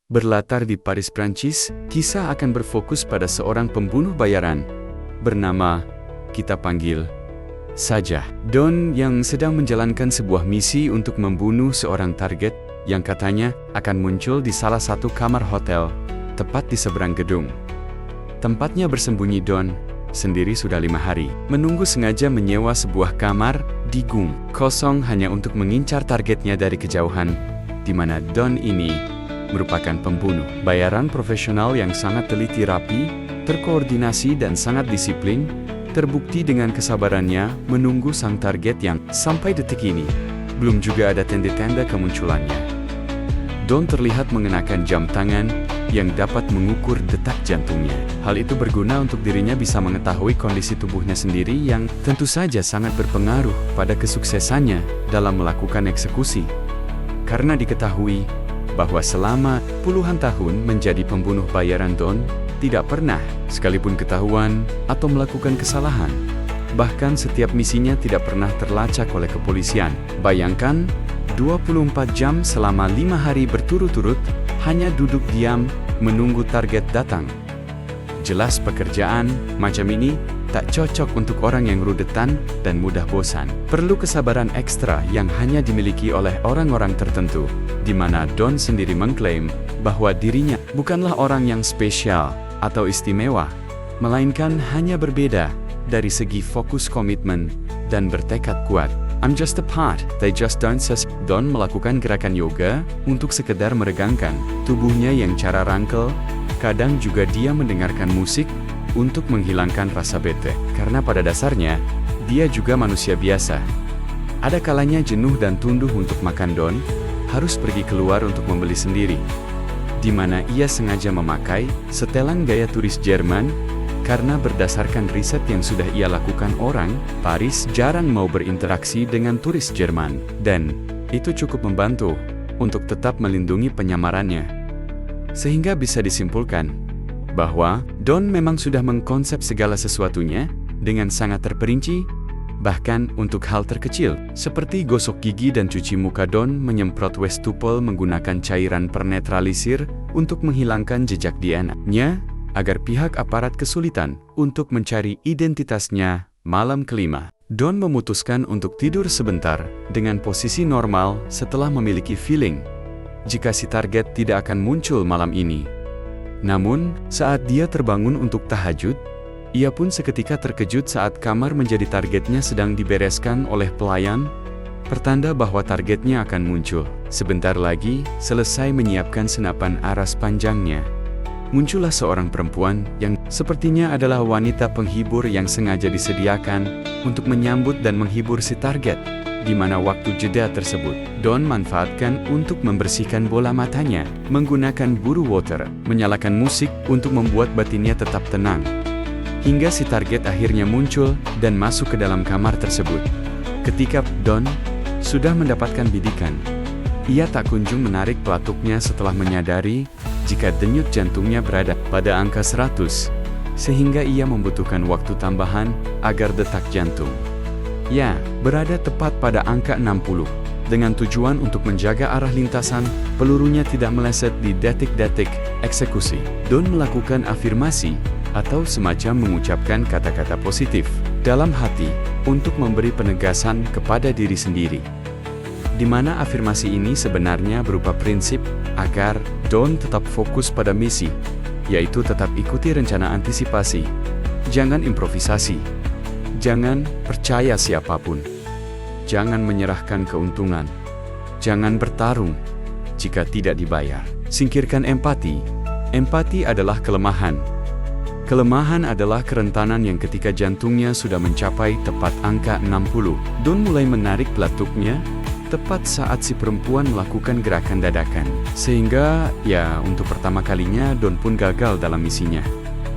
Berlatar di Paris, Prancis, kisah akan berfokus pada seorang pembunuh bayaran bernama, kita panggil saja, Don, yang sedang menjalankan sebuah misi untuk membunuh seorang target yang katanya akan muncul di salah satu kamar hotel, tepat di seberang gedung. Tempatnya bersembunyi Don sendiri sudah 5 hari, menunggu sengaja menyewa sebuah kamar di gang kosong hanya untuk mengincar targetnya dari kejauhan, di mana Don ini merupakan pembunuh bayaran profesional yang sangat teliti rapi, terkoordinasi dan sangat disiplin, terbukti dengan kesabarannya menunggu sang target yang sampai detik ini belum juga ada tanda-tanda kemunculannya. Don terlihat mengenakan jam tangan yang dapat mengukur detak jantungnya. Hal itu berguna untuk dirinya bisa mengetahui kondisi tubuhnya sendiri yang tentu saja sangat berpengaruh pada kesuksesannya dalam melakukan eksekusi. Karena diketahui bahwa selama puluhan tahun menjadi pembunuh bayaran, Don tidak pernah sekalipun ketahuan atau melakukan kesalahan. Bahkan setiap misinya tidak pernah terlacak oleh kepolisian. Bayangkan, 24 jam selama 5 hari berturut-turut, hanya duduk diam, menunggu target datang. Jelas pekerjaan macam ini tak cocok untuk orang yang rudetan dan mudah bosan. Perlu kesabaran ekstra yang hanya dimiliki oleh orang-orang tertentu, di mana Don sendiri mengklaim bahwa dirinya bukanlah orang yang spesial atau istimewa, melainkan hanya berbeda dari segi fokus komitmen dan bertekad kuat. I'm just a part, they just don't say. Don melakukan gerakan yoga untuk sekedar meregangkan tubuhnya yang cara rangkel. Kadang juga dia mendengarkan musik untuk menghilangkan rasa bete, karena pada dasarnya dia juga manusia biasa. Ada kalanya jenuh dan tunduh untuk makan. Don harus pergi keluar untuk membeli sendiri, di mana ia sengaja memakai setelan gaya turis Jerman. Karena berdasarkan riset yang sudah ia lakukan, orang Paris jarang mau berinteraksi dengan turis Jerman, dan itu cukup membantu untuk tetap melindungi penyamarannya. Sehingga bisa disimpulkan bahwa Don memang sudah mengkonsep segala sesuatunya dengan sangat terperinci, bahkan untuk hal terkecil seperti gosok gigi dan cuci muka. Don menyemprot wastafel menggunakan cairan penetralisir untuk menghilangkan jejak DNA-nya, agar pihak aparat kesulitan untuk mencari identitasnya. Malam kelima, Don memutuskan untuk tidur sebentar dengan posisi normal setelah memiliki feeling jika si target tidak akan muncul malam ini. Namun, saat dia terbangun untuk tahajud, ia pun seketika terkejut saat kamar menjadi targetnya sedang dibereskan oleh pelayan, pertanda bahwa targetnya akan muncul. Sebentar lagi, selesai menyiapkan senapan aras panjangnya, muncullah seorang perempuan yang sepertinya adalah wanita penghibur yang sengaja disediakan untuk menyambut dan menghibur si target. Di mana waktu jeda tersebut, Don manfaatkan untuk membersihkan bola matanya, menggunakan buru water, menyalakan musik untuk membuat batinnya tetap tenang. Hingga si target akhirnya muncul dan masuk ke dalam kamar tersebut. Ketika Don sudah mendapatkan bidikan, ia tak kunjung menarik pelatuknya setelah menyadari jika denyut jantungnya berada pada angka 100, sehingga ia membutuhkan waktu tambahan agar detak jantung berada tepat pada angka 60. Dengan tujuan untuk menjaga arah lintasan, pelurunya tidak meleset di detik-detik eksekusi. Don melakukan afirmasi atau semacam mengucapkan kata-kata positif dalam hati untuk memberi penegasan kepada diri sendiri, di mana afirmasi ini sebenarnya berupa prinsip agar Don tetap fokus pada misi, yaitu tetap ikuti rencana antisipasi, jangan improvisasi, jangan percaya siapapun, jangan menyerahkan keuntungan, jangan bertarung jika tidak dibayar. Singkirkan empati. Empati adalah kelemahan. Kelemahan adalah kerentanan yang ketika jantungnya sudah mencapai tepat angka 60. Don mulai menarik pelatuknya tepat saat si perempuan melakukan gerakan dadakan. Sehingga, untuk pertama kalinya Don pun gagal dalam misinya.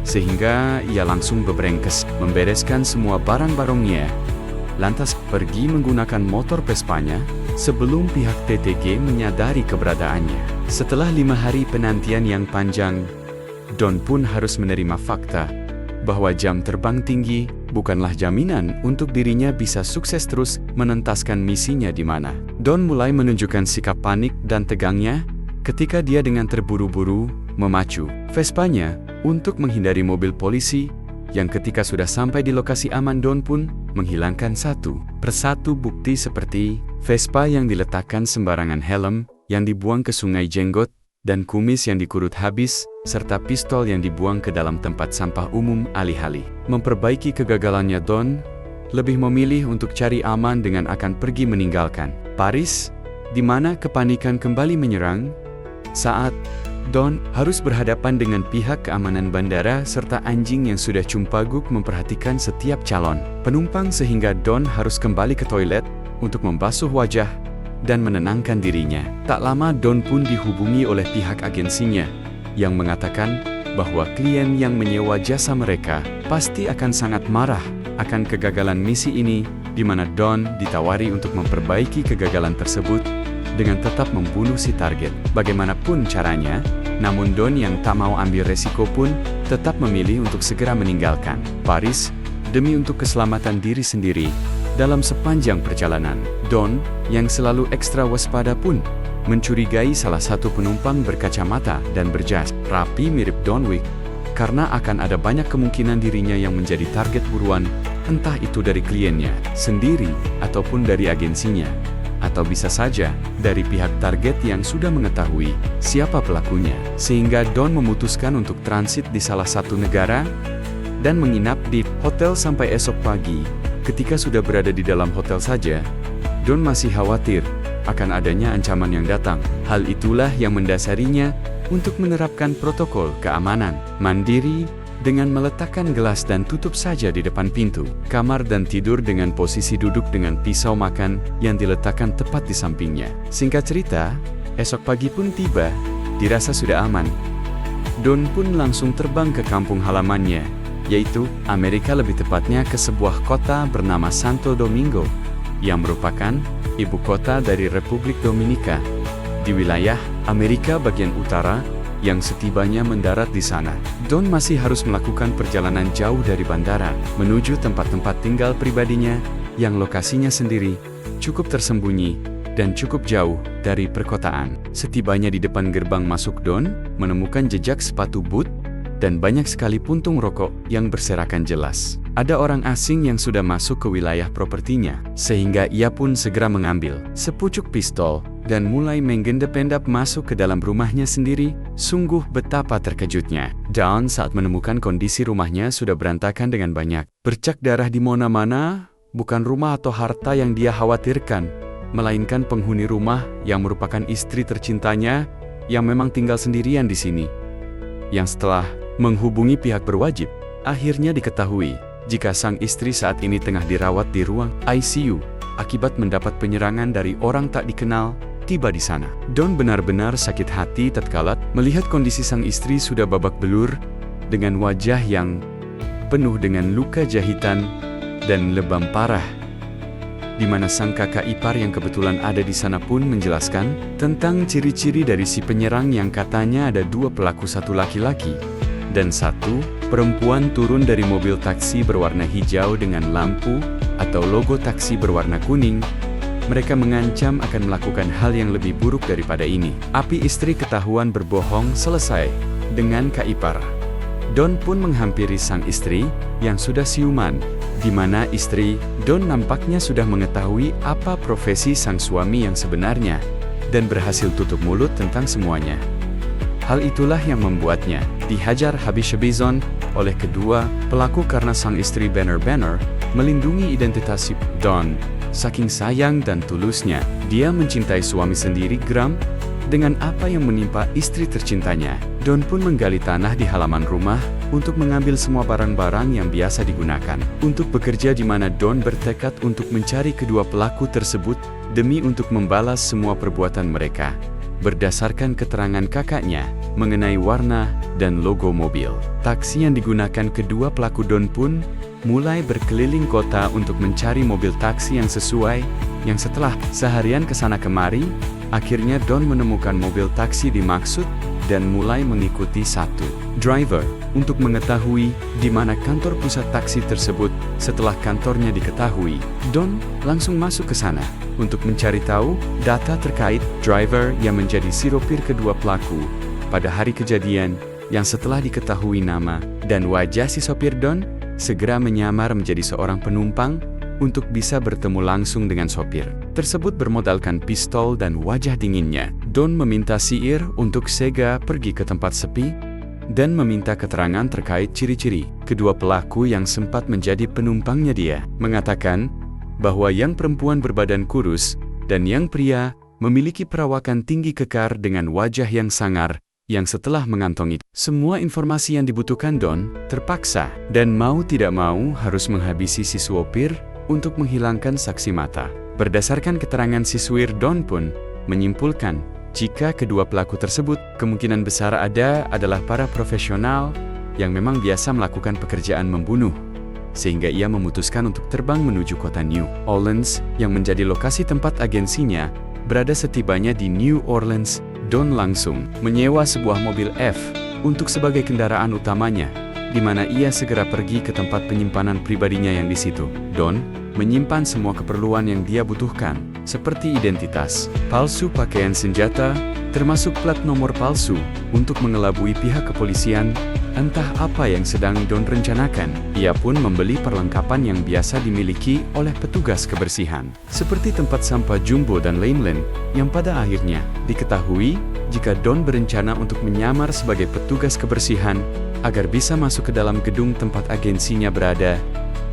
Sehingga ia langsung beberengkes, membereskan semua barang-barangnya. Lantas pergi menggunakan motor Vespanya sebelum pihak TTG menyadari keberadaannya. Setelah 5 hari penantian yang panjang, Don pun harus menerima fakta bahwa jam terbang tinggi bukanlah jaminan untuk dirinya bisa sukses terus menuntaskan misinya, di mana Don mulai menunjukkan sikap panik dan tegangnya ketika dia dengan terburu-buru memacu Vespanya untuk menghindari mobil polisi, yang ketika sudah sampai di lokasi aman Don pun menghilangkan satu persatu bukti seperti Vespa yang diletakkan sembarangan, helm yang dibuang ke sungai jenggot, dan kumis yang dikurut habis, serta pistol yang dibuang ke dalam tempat sampah umum. Alih-alih memperbaiki kegagalannya, Don lebih memilih untuk cari aman dengan akan pergi meninggalkan Paris, di mana kepanikan kembali menyerang saat Don harus berhadapan dengan pihak keamanan bandara serta anjing yang sudah cumpaguk memperhatikan setiap calon penumpang, sehingga Don harus kembali ke toilet untuk membasuh wajah dan menenangkan dirinya. Tak lama Don pun dihubungi oleh pihak agensinya yang mengatakan bahwa klien yang menyewa jasa mereka pasti akan sangat marah akan kegagalan misi ini, di mana Don ditawari untuk memperbaiki kegagalan tersebut dengan tetap membunuh si target bagaimanapun caranya. Namun Don yang tak mau ambil resiko pun tetap memilih untuk segera meninggalkan Paris demi untuk keselamatan diri sendiri. Dalam sepanjang perjalanan, Don yang selalu ekstra waspada pun mencurigai salah satu penumpang berkacamata dan berjas rapi mirip Don Wick, karena akan ada banyak kemungkinan dirinya yang menjadi target buruan, entah itu dari kliennya sendiri ataupun dari agensinya, atau bisa saja dari pihak target yang sudah mengetahui siapa pelakunya. Sehingga Don memutuskan untuk transit di salah satu negara dan menginap di hotel sampai esok pagi. Ketika sudah berada di dalam hotel saja, Don masih khawatir akan adanya ancaman yang datang. Hal itulah yang mendasarinya untuk menerapkan protokol keamanan mandiri dengan meletakkan gelas dan tutup saja di depan pintu kamar dan tidur dengan posisi duduk dengan pisau makan yang diletakkan tepat di sampingnya. Singkat cerita, esok pagi pun tiba, dirasa sudah aman. Don pun langsung terbang ke kampung halamannya, yaitu Amerika, lebih tepatnya ke sebuah kota bernama Santo Domingo, yang merupakan ibu kota dari Republik Dominika, di wilayah Amerika bagian utara. Yang setibanya mendarat di sana, Don masih harus melakukan perjalanan jauh dari bandara menuju tempat-tempat tinggal pribadinya yang lokasinya sendiri cukup tersembunyi dan cukup jauh dari perkotaan. Setibanya di depan gerbang masuk, Don menemukan jejak sepatu boot dan banyak sekali puntung rokok yang berserakan jelas. Ada orang asing yang sudah masuk ke wilayah propertinya, sehingga ia pun segera mengambil sepucuk pistol dan mulai menggendap-endap masuk ke dalam rumahnya sendiri. Sungguh betapa terkejutnya Don saat menemukan kondisi rumahnya sudah berantakan dengan banyak bercak darah di mana-mana. Bukan rumah atau harta yang dia khawatirkan, melainkan penghuni rumah yang merupakan istri tercintanya yang memang tinggal sendirian di sini. Yang setelah menghubungi pihak berwajib, akhirnya diketahui jika sang istri saat ini tengah dirawat di ruang ICU akibat mendapat penyerangan dari orang tak dikenal. Tiba di sana, Don benar-benar sakit hati tatkala melihat kondisi sang istri sudah babak belur dengan wajah yang penuh dengan luka jahitan dan lebam parah, di mana sang kakak ipar yang kebetulan ada di sana pun menjelaskan tentang ciri-ciri dari si penyerang yang katanya ada dua pelaku, satu laki-laki dan satu perempuan, turun dari mobil taksi berwarna hijau dengan lampu atau logo taksi berwarna kuning. Mereka mengancam akan melakukan hal yang lebih buruk daripada ini. Api istri ketahuan berbohong selesai dengan kak ipar. Don pun menghampiri sang istri yang sudah siuman, di mana istri Don nampaknya sudah mengetahui apa profesi sang suami yang sebenarnya dan berhasil tutup mulut tentang semuanya. Hal itulah yang membuatnya dihajar habis-habisan oleh kedua pelaku karena sang istri benar-benar melindungi identitas si Don. Saking sayang dan tulusnya, dia mencintai suami sendiri geram dengan apa yang menimpa istri tercintanya. Don pun menggali tanah di halaman rumah untuk mengambil semua barang-barang yang biasa digunakan untuk bekerja, di mana Don bertekad untuk mencari kedua pelaku tersebut demi untuk membalas semua perbuatan mereka. Berdasarkan keterangan kakaknya mengenai warna dan logo mobil taksi yang digunakan kedua pelaku, Don pun mulai berkeliling kota untuk mencari mobil taksi yang sesuai. Yang setelah seharian kesana kemari, akhirnya Don menemukan mobil taksi dimaksud dan mulai mengikuti satu driver untuk mengetahui di mana kantor pusat taksi tersebut. Setelah kantornya diketahui, Don langsung masuk ke sana untuk mencari tahu data terkait driver yang menjadi sopir kedua pelaku pada hari kejadian, yang setelah diketahui nama dan wajah si sopir, Don segera menyamar menjadi seorang penumpang untuk bisa bertemu langsung dengan sopir tersebut bermodalkan pistol dan wajah dinginnya. Don meminta Siir untuk segera pergi ke tempat sepi dan meminta keterangan terkait ciri-ciri kedua pelaku yang sempat menjadi penumpangnya. Dia mengatakan bahwa yang perempuan berbadan kurus dan yang pria memiliki perawakan tinggi kekar dengan wajah yang sangar, yang setelah mengantongi semua informasi yang dibutuhkan, Don terpaksa dan mau tidak mau harus menghabisi si sopir untuk menghilangkan saksi mata. Berdasarkan keterangan si Siir, Don pun menyimpulkan jika kedua pelaku tersebut kemungkinan besar adalah para profesional yang memang biasa melakukan pekerjaan membunuh, sehingga ia memutuskan untuk terbang menuju kota New Orleans yang menjadi lokasi tempat agensinya berada. Setibanya di New Orleans, Don langsung menyewa sebuah mobil F untuk sebagai kendaraan utamanya, di mana ia segera pergi ke tempat penyimpanan pribadinya yang di situ. Don menyimpan semua keperluan yang dia butuhkan, seperti identitas palsu, pakaian senjata, termasuk plat nomor palsu, untuk mengelabui pihak kepolisian. Entah apa yang sedang Don rencanakan, ia pun membeli perlengkapan yang biasa dimiliki oleh petugas kebersihan, seperti tempat sampah jumbo dan lain-lain, yang pada akhirnya diketahui jika Don berencana untuk menyamar sebagai petugas kebersihan agar bisa masuk ke dalam gedung tempat agensinya berada.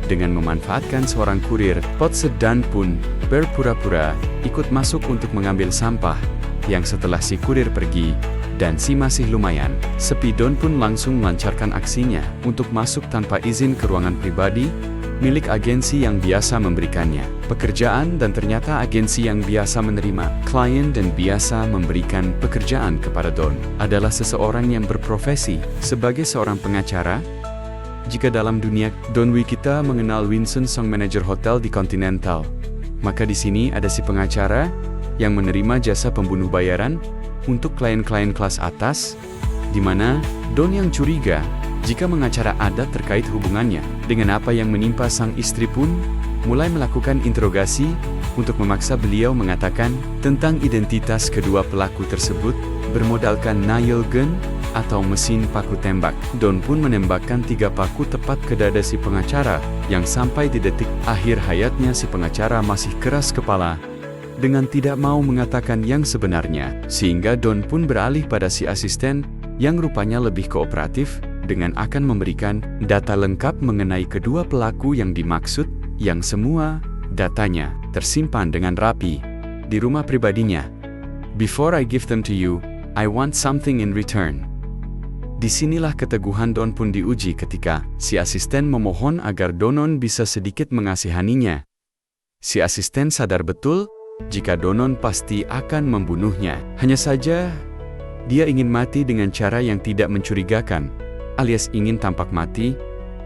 Dengan memanfaatkan seorang kurir, Potsedan pun berpura-pura ikut masuk untuk mengambil sampah, yang setelah si kurir pergi dan si masih lumayan sepi, Don pun langsung melancarkan aksinya untuk masuk tanpa izin ke ruangan pribadi milik agensi yang biasa memberikannya pekerjaan, dan ternyata agensi yang biasa menerima klien dan biasa memberikan pekerjaan kepada Don adalah seseorang yang berprofesi sebagai seorang pengacara. Jika dalam dunia Donwi kita mengenal Winston Song, manajer hotel di Continental, maka di sini ada si pengacara yang menerima jasa pembunuh bayaran untuk klien-klien kelas atas, di mana Don yang curiga jika mengacara ada terkait hubungannya dengan apa yang menimpa sang istri pun mulai melakukan interogasi untuk memaksa beliau mengatakan tentang identitas kedua pelaku tersebut bermodalkan nail gun atau mesin paku tembak. Don pun menembakkan 3 paku tepat ke dada si pengacara, yang sampai di detik akhir hayatnya si pengacara masih keras kepala dengan tidak mau mengatakan yang sebenarnya, sehingga Don pun beralih pada si asisten yang rupanya lebih kooperatif dengan akan memberikan data lengkap mengenai kedua pelaku yang dimaksud, yang semua datanya tersimpan dengan rapi di rumah pribadinya. Before I give them to you, I want something in return. Disinilah keteguhan Don pun diuji ketika si asisten memohon agar Donon bisa sedikit mengasihaninya. Si asisten sadar betul jika Donon pasti akan membunuhnya. Hanya saja, dia ingin mati dengan cara yang tidak mencurigakan, alias ingin tampak mati,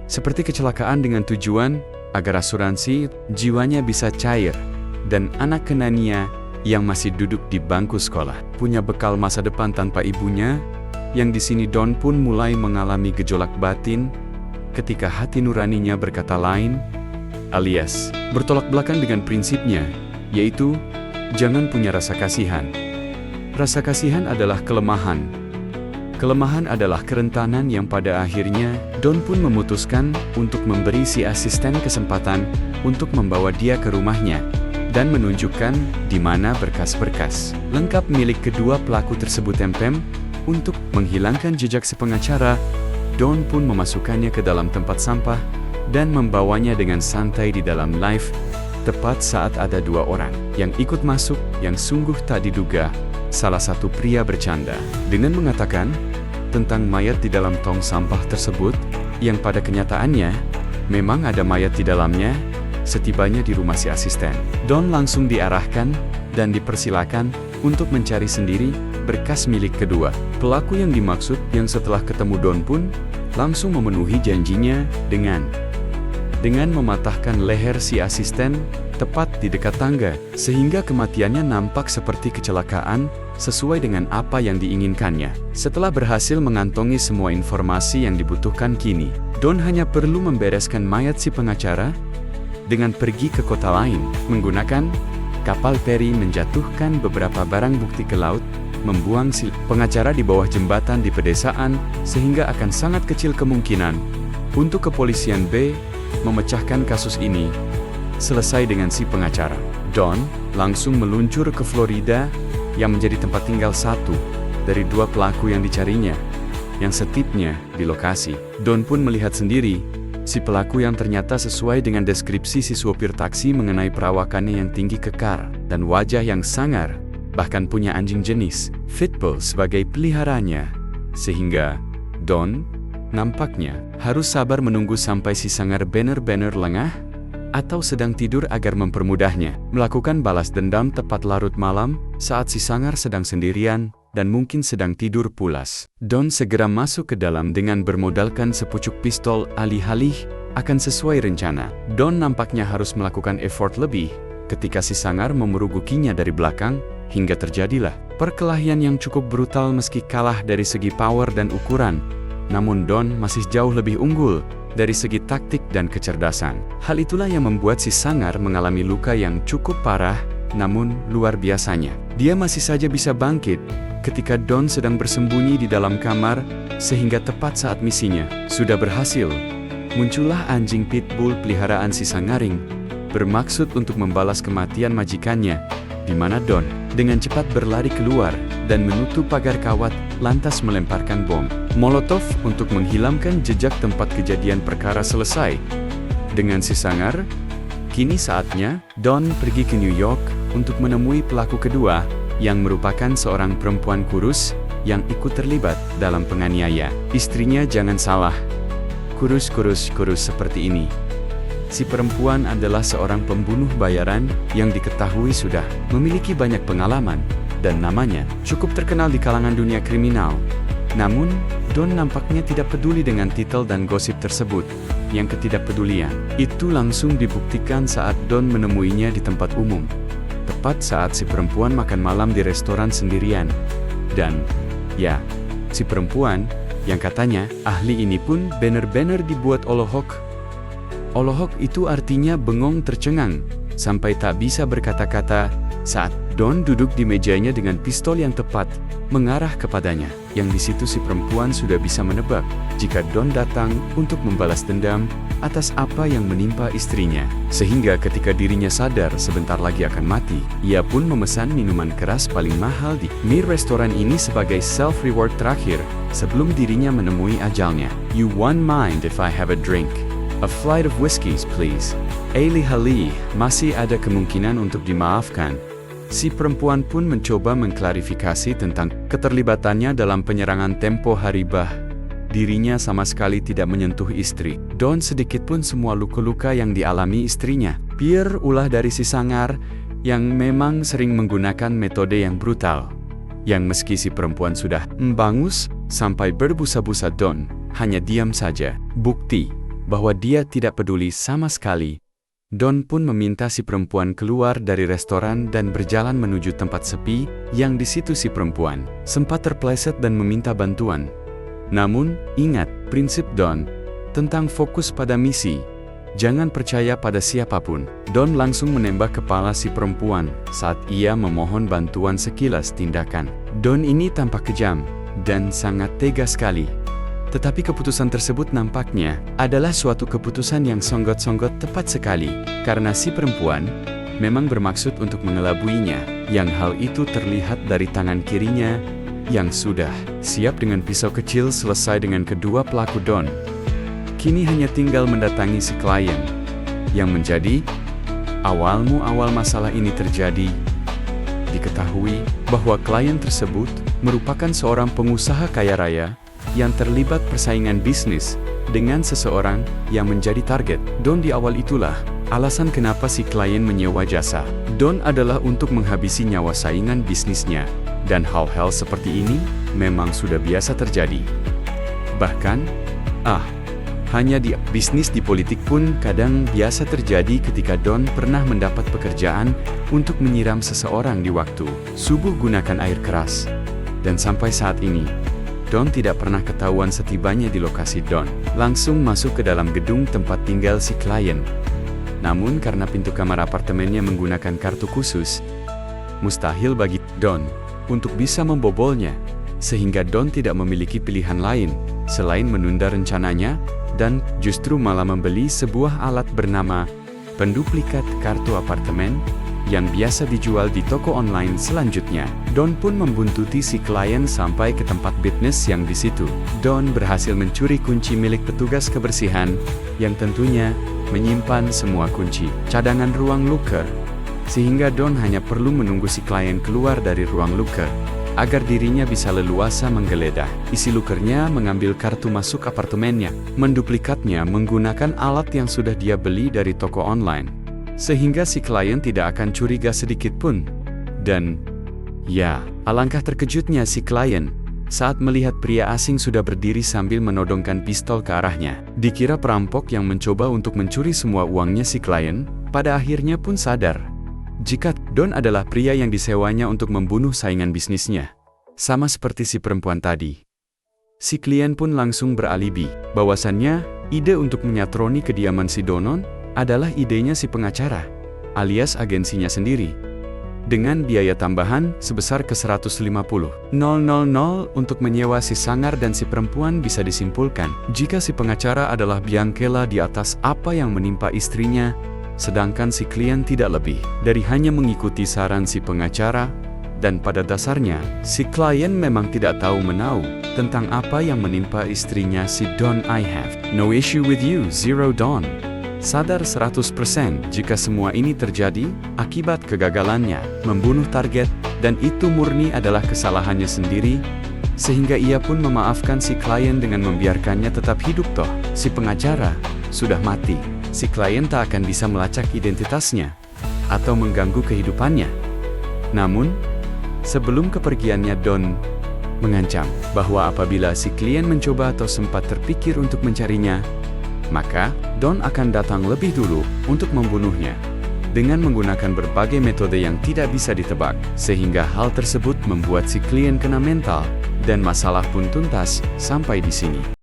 seperti kecelakaan dengan tujuan agar asuransi jiwanya bisa cair, dan anak kenania yang masih duduk di bangku sekolah punya bekal masa depan tanpa ibunya. Yang di sini Don pun mulai mengalami gejolak batin ketika hati nuraninya berkata lain, alias bertolak belakang dengan prinsipnya, yaitu jangan punya rasa kasihan. Rasa kasihan adalah kelemahan. Kelemahan adalah kerentanan yang pada akhirnya Don pun memutuskan untuk memberi si asisten kesempatan untuk membawa dia ke rumahnya dan menunjukkan di mana berkas-berkas lengkap milik kedua pelaku tersebut tempem. Untuk menghilangkan jejak si pengacara, Don pun memasukkannya ke dalam tempat sampah dan membawanya dengan santai di dalam lift, tepat saat ada 2 orang yang ikut masuk yang sungguh tak diduga. Salah satu pria bercanda dengan mengatakan tentang mayat di dalam tong sampah tersebut, yang pada kenyataannya memang ada mayat di dalamnya. Setibanya di rumah si asisten, Don langsung diarahkan dan dipersilakan untuk mencari sendiri berkas milik kedua pelaku yang dimaksud, yang setelah ketemu Don pun langsung memenuhi janjinya dengan mematahkan leher si asisten tepat di dekat tangga, sehingga kematiannya nampak seperti kecelakaan sesuai dengan apa yang diinginkannya. Setelah berhasil mengantongi semua informasi yang dibutuhkan kini, Don hanya perlu membereskan mayat si pengacara dengan pergi ke kota lain, menggunakan kapal feri menjatuhkan beberapa barang bukti ke laut, membuang si pengacara di bawah jembatan di pedesaan, sehingga akan sangat kecil kemungkinan untuk kepolisian B memecahkan kasus ini selesai dengan si pengacara. Don langsung meluncur ke Florida yang menjadi tempat tinggal satu dari dua pelaku yang dicarinya, yang setibnya di lokasi. Don pun melihat sendiri si pelaku yang ternyata sesuai dengan deskripsi si supir taksi mengenai perawakannya yang tinggi kekar dan wajah yang sangar, bahkan punya anjing jenis Pitbull sebagai peliharanya. Sehingga Don nampaknya harus sabar menunggu sampai si sangar benar-benar lengah atau sedang tidur agar mempermudahnya melakukan balas dendam tepat larut malam saat si sangar sedang sendirian dan mungkin sedang tidur pulas. Don segera masuk ke dalam dengan bermodalkan sepucuk pistol alih-alih akan sesuai rencana. Don nampaknya harus melakukan effort lebih ketika si sangar memerugukinya dari belakang hingga terjadilah perkelahian yang cukup brutal meski kalah dari segi power dan ukuran. Namun Don masih jauh lebih unggul dari segi taktik dan kecerdasan. Hal itulah yang membuat si sangar mengalami luka yang cukup parah, namun luar biasanya dia masih saja bisa bangkit ketika Don sedang bersembunyi di dalam kamar, sehingga tepat saat misinya sudah berhasil, muncullah anjing pitbull peliharaan si sangaring, bermaksud untuk membalas kematian majikannya, di mana Don dengan cepat berlari keluar dan menutup pagar kawat, lantas melemparkan bom Molotov untuk menghilangkan jejak tempat kejadian perkara selesai. Dengan si sangar, kini saatnya Don pergi ke New York untuk menemui pelaku kedua, yang merupakan seorang perempuan kurus yang ikut terlibat dalam penganiaya istrinya. Jangan salah, kurus seperti ini. Si perempuan adalah seorang pembunuh bayaran yang diketahui sudah memiliki banyak pengalaman dan namanya cukup terkenal di kalangan dunia kriminal. Namun, Don nampaknya tidak peduli dengan titel dan gosip tersebut. Yang ketidakpedulian itu langsung dibuktikan saat Don menemuinya di tempat umum, tepat saat si perempuan makan malam di restoran sendirian. Dan, ya, si perempuan yang katanya ahli ini pun benar-benar dibuat olohok. Olohok itu artinya bengong tercengang, sampai tak bisa berkata-kata saat Don duduk di mejanya dengan pistol yang tepat mengarah kepadanya, yang di situ si perempuan sudah bisa menebak jika Don datang untuk membalas dendam atas apa yang menimpa istrinya. Sehingga ketika dirinya sadar sebentar lagi akan mati, ia pun memesan minuman keras paling mahal di restoran ini sebagai self-reward terakhir sebelum dirinya menemui ajalnya. "You won't mind if I have a drink? A flight of whiskeys, please." Alih-alih masih ada kemungkinan untuk dimaafkan, si perempuan pun mencoba mengklarifikasi tentang keterlibatannya dalam penyerangan tempo hari. Dirinya sama sekali tidak menyentuh istri Don sedikit pun. Semua luka-luka yang dialami istrinya pure ulah dari si sangar yang memang sering menggunakan metode yang brutal, yang meski si perempuan sudah membangus sampai berbusa-busa, Don hanya diam saja. Bukti bahwa dia tidak peduli sama sekali. Don pun meminta si perempuan keluar dari restoran dan berjalan menuju tempat sepi, yang di situ si perempuan sempat terpleset dan meminta bantuan. Namun, ingat prinsip Don tentang fokus pada misi. Jangan percaya pada siapapun. Don langsung menembak kepala si perempuan saat ia memohon bantuan. Sekilas tindakan Don ini tampak kejam dan sangat tega sekali. Tetapi keputusan tersebut nampaknya adalah suatu keputusan yang songgot-songgot tepat sekali, karena si perempuan memang bermaksud untuk mengelabuinya, yang hal itu terlihat dari tangan kirinya yang sudah siap dengan pisau kecil. Selesai dengan kedua pelaku, Don kini hanya tinggal mendatangi si klien, yang menjadi awal masalah ini terjadi. Diketahui bahwa klien tersebut merupakan seorang pengusaha kaya raya yang terlibat persaingan bisnis dengan seseorang yang menjadi target Don di awal. Itulah alasan kenapa si klien menyewa jasa Don adalah untuk menghabisi nyawa saingan bisnisnya, dan hal-hal seperti ini memang sudah biasa terjadi. Bahkan, hanya di bisnis, di politik pun kadang biasa terjadi ketika Don pernah mendapat pekerjaan untuk menyiram seseorang di waktu subuh gunakan air keras. Dan sampai saat ini, Don tidak pernah ketahuan setibanya di lokasi. Don langsung masuk ke dalam gedung tempat tinggal si klien. Namun karena pintu kamar apartemennya menggunakan kartu khusus, mustahil bagi Don untuk bisa membobolnya, sehingga Don tidak memiliki pilihan lain selain menunda rencananya dan justru malah membeli sebuah alat bernama penduplikat kartu apartemen yang biasa dijual di toko online selanjutnya. Don pun membuntuti si klien sampai ke tempat bisnis yang di situ. Don berhasil mencuri kunci milik petugas kebersihan yang tentunya menyimpan semua kunci cadangan ruang loker, sehingga Don hanya perlu menunggu si klien keluar dari ruang loker agar dirinya bisa leluasa menggeledah isi lokernya, mengambil kartu masuk apartemennya, menduplikatnya menggunakan alat yang sudah dia beli dari toko online, sehingga si klien tidak akan curiga sedikit pun. Dan ya, alangkah terkejutnya si klien saat melihat pria asing sudah berdiri sambil menodongkan pistol ke arahnya. Dikira perampok yang mencoba untuk mencuri semua uangnya, si klien pada akhirnya pun sadar jika Don adalah pria yang disewanya untuk membunuh saingan bisnisnya. Sama seperti si perempuan tadi, si klien pun langsung beralibi bahwasannya ide untuk menyatroni kediaman si Donon adalah idenya si pengacara, alias agensinya sendiri, dengan biaya tambahan sebesar ke 150.000 untuk menyewa si sangar. Dan si perempuan bisa disimpulkan jika si pengacara adalah biangkela di atas apa yang menimpa istrinya, sedangkan si klien tidak lebih dari hanya mengikuti saran si pengacara. Dan pada dasarnya, si klien memang tidak tahu menau tentang apa yang menimpa istrinya si Don. I have no issue with you, Zero Don. Sadar 100% jika semua ini terjadi akibat kegagalannya membunuh target, dan itu murni adalah kesalahannya sendiri, sehingga ia pun memaafkan si klien dengan membiarkannya tetap hidup. Toh si pengacara sudah mati, si klien tak akan bisa melacak identitasnya atau mengganggu kehidupannya. Namun, sebelum kepergiannya, Don mengancam bahwa apabila si klien mencoba atau sempat terpikir untuk mencarinya, maka Don akan datang lebih dulu untuk membunuhnya dengan menggunakan berbagai metode yang tidak bisa ditebak, sehingga hal tersebut membuat si klien kena mental, dan masalah pun tuntas sampai di sini.